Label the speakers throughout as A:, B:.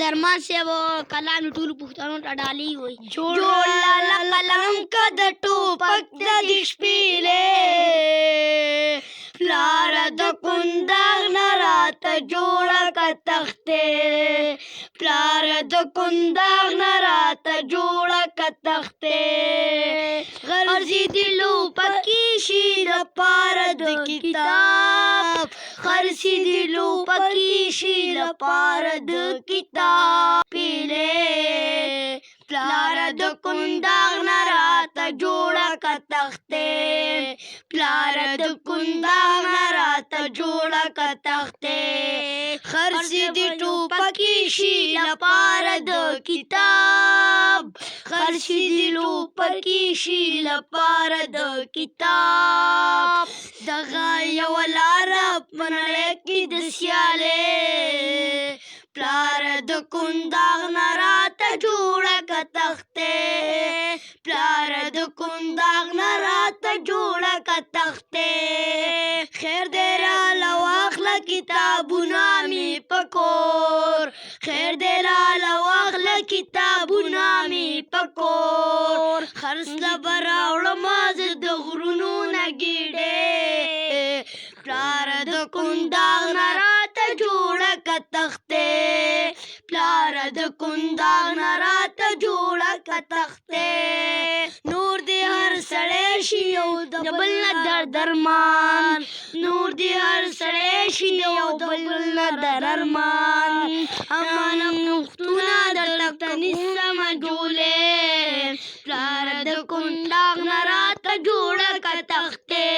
A: درمان صاحب کلام ټولو پښتنو ته ډالۍ وي جوړ قلم که د ټوپک د دې شپېلې پلار د کنداغ نه راته جوړه که تختې پلار د کنداغ نه راته جوړه که تختې غرزېدلو پکې شي دپاره د کتاب غرزېدلو پکې شي دپاره د کتاب پیلې پلار د کنداغ نه راته جوړه که تختې پلار د کنداغ نه راته جوړه که تختې خرڅېدلو پکې شي لپاره د کتاب خرڅېدلو پکې شي لپاره د کتاب دغه یوه لاره په نړۍ کې د سیالۍ پلار د کنداغ نه راته جوړه که تختې پلار د کنداغ نه راته جوړه که تختې خیر دی راله واخله کتابونه مې په کور خیر دی راله واخله کتابونه مې په کور خرڅله به راوړمه زه د غرونو نه ګېډې پلار د کنداغ نه راته جوړه که تختې پلار د کنداغ نه راته جوړه که تختې نور دې هر سړی شي یو د بل نه درمان نور دې هر سړی شي یو د بل نه درمان امانه پښتونه درته نیسمه ډولۍ پلار د کنداغ نه راته جوړه که تختې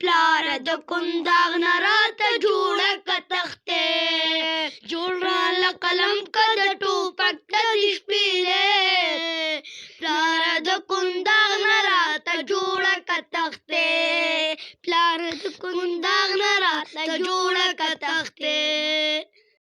A: پلار د کنداغ نه راته جوړه که تختې جوړ راله قلم که د ټوپک د دې شپېلې پلار د کنداغ نه راته جوړه که تختې پلار د کنداغ نه راته جوړه که تختې